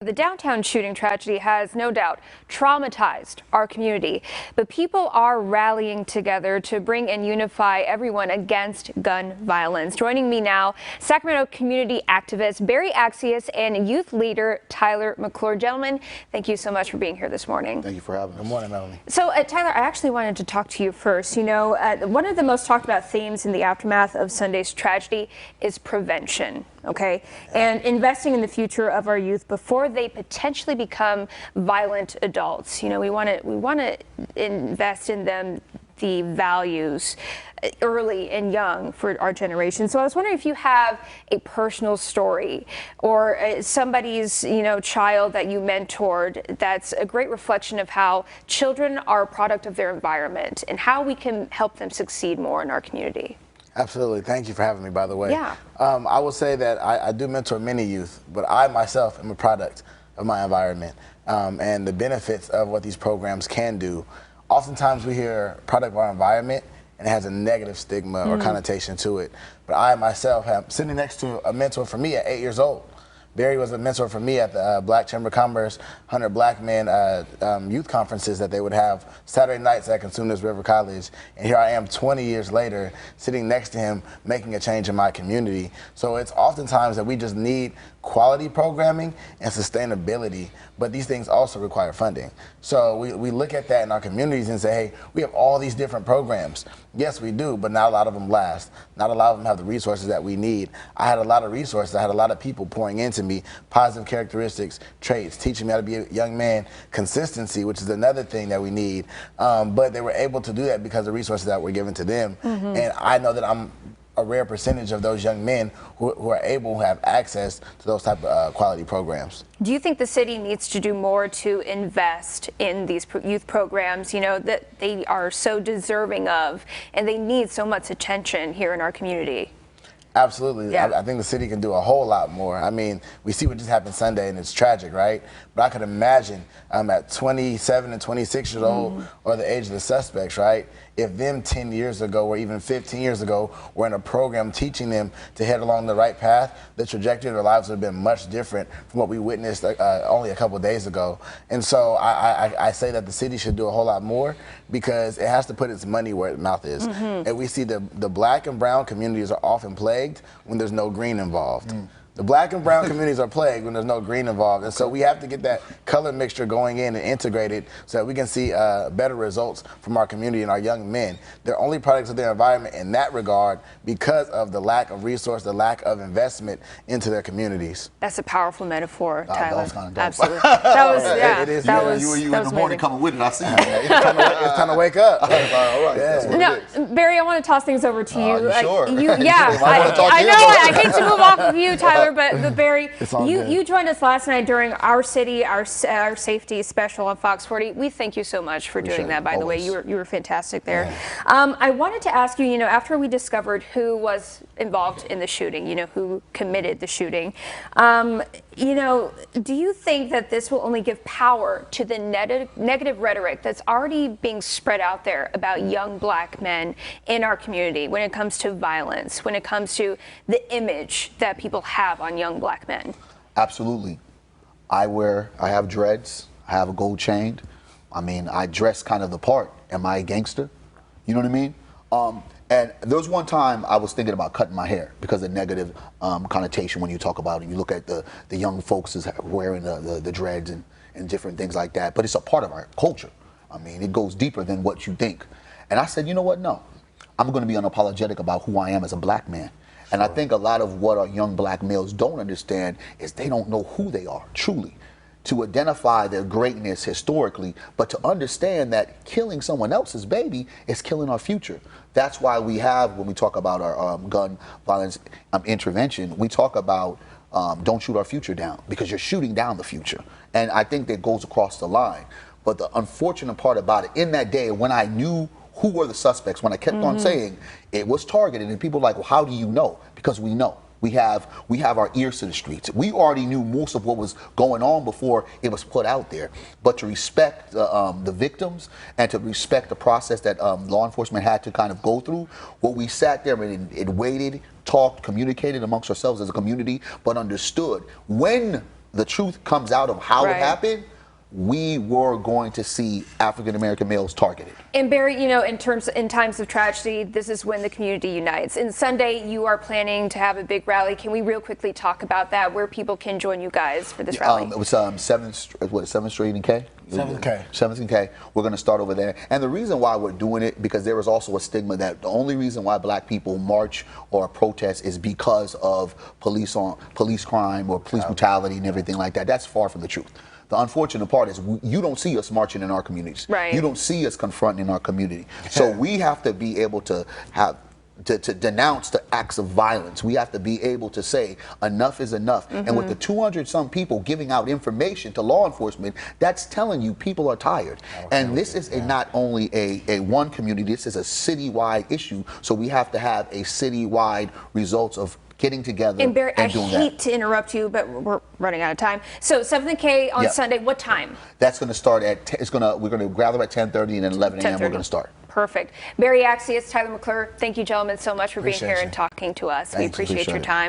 The downtown shooting tragedy has no doubt traumatized our community, but people are rallying together to bring and unify everyone against gun violence. Joining me now, Sacramento community activist Barry Axius and youth leader Tyler McClure. Gentlemen, thank you so much for being here this morning. Thank you for having us. Good morning, Melanie. So, Tyler, I actually wanted to talk to you first. You know, one of the most talked about themes in the aftermath of Sunday's tragedy is prevention. Okay, and investing in the future of our youth before they potentially become violent adults. You know, we want to invest in them the values early and young for our generation. So I was wondering if you have a personal story or somebody's, child that you mentored that's a great reflection of how children are a product of their environment and how we can help them succeed more in our community. Absolutely. Thank you for having me, by the way. Yeah. I will say that I do mentor many youth, but I myself am a product of my environment and the benefits of what these programs can do. Oftentimes we hear product of our environment and it has a negative stigma or connotation to it. But I myself am sitting next to a mentor for me at 8 years old. Barry was a mentor for me at the Black Chamber of Commerce 100 Black Men youth conferences that they would have Saturday nights at Consumers River College. And here I am 20 years later sitting next to him making a change in my community. So it's oftentimes that we just need quality programming and sustainability, but these things also require funding. So we look at that in our communities and say, hey, we have all these different programs. Yes, we do, but not a lot of them last. Not a lot of them have the resources that we need. I had a lot of resources. I had a lot of people pouring into me, positive characteristics, traits, teaching me how to be a young man, consistency, which is another thing that we need. But they were able to do that because of resources that were given to them. And I know that I'm a rare percentage of those young men who are able to have access to those type of quality programs. Do you think the city needs to do more to invest in these youth programs, that they are so deserving of and they need so much attention here in our community? Absolutely. Yeah. I think the city can do a whole lot more. I mean, we see what just happened Sunday and it's tragic, right? But I could imagine at 27 and 26 years old or the age of the suspects, right? If them 10 years ago or even 15 years ago were in a program teaching them to head along the right path, the trajectory of their lives would have been much different from what we witnessed only a couple of days ago. And so I say that the city should do a whole lot more because it has to put its money where its mouth is. And we see the black and brown communities are often plagued when there's no green involved. The black and brown communities are plagued when there's no green involved. And so we have to get that color mixture going in and integrated so that we can see better results from our community and our young men. They're only products of their environment in that regard because of the lack of resource, the lack of investment into their communities. That's a powerful metaphor, Tyler. That was kind of dope. Absolutely. That was, yeah. It is. That was, you in that was the morning amazing. coming with it. I see you. It's time to wake up. All right. That's what Now, it is. Barry, I want to toss things over to you. You sure? Yeah, I wanna talk to I you. know. I hate to move off of you, Tyler, but Barry, It's all good. you joined us last night during our city, our safety special on Fox 40. We thank you so much for doing that. By the way, you were fantastic there. Yeah. I wanted to ask you, after we discovered who was involved in the shooting, who committed the shooting, do you think that this will only give power to the negative rhetoric that's already being spread out there about young black men in our community when it comes to violence, when it comes to the image that people have on young black men? Absolutely. I have dreads. I have a gold chain. I mean, I dress kind of the part. Am I a gangster? You know what I mean? And there was one time I was thinking about cutting my hair because of negative connotation when you talk about it. You look at the young folks is wearing the dreads and different things like that. But it's a part of our culture. I mean, it goes deeper than what you think. And I said, you know what? No. I'm going to be unapologetic about who I am as a black man. And I think a lot of what our young black males don't understand is they don't know who they are, truly. To identify their greatness historically, but to understand that killing someone else's baby is killing our future. That's why we have, when we talk about our gun violence intervention, we talk about don't shoot our future down, because you're shooting down the future. And I think that goes across the line. But the unfortunate part about it, in that day when I knew who were the suspects, when I kept on saying it was targeted, and people were like, well, how do you know? Because we know. We have our ears to the streets. We already knew most of what was going on before it was put out there. But to respect the victims and to respect the process that law enforcement had to kind of go through, what we sat there and waited, talked, communicated amongst ourselves as a community, but understood when the truth comes out of how Right. it happened, we were going to see African American males targeted. And Barry, you know, in times of tragedy, this is when the community unites. And Sunday, you are planning to have a big rally. Can we real quickly talk about that, where people can join you guys for this rally? It was 7th Street and K? 7th K. 7th and K. We're going to start over there. And the reason why we're doing it, because there is also a stigma that the only reason why black people march or protest is because of police crime or police brutality and everything like that. That's far from the truth. The unfortunate part is you don't see us marching in our communities. Right. You don't see us confronting in our community. So we have to be able to have to denounce the acts of violence. We have to be able to say enough is enough. And with the 200 some people giving out information to law enforcement, that's telling you people are tired. And this is not only a one community, this is a citywide issue. So we have to have a citywide results of getting together And Barry, I doing hate that. to interrupt you, but we're running out of time. So 7th and K on Yeah. Sunday, what time? That's going to start at we're going to gather at 10:30 and then 11 a.m. we're 10:30. going to start. Perfect. Barry Axius, Tyler McClure, thank you gentlemen so much for being Appreciate here you. and talking to us. We Thanks, appreciate your appreciate it. time.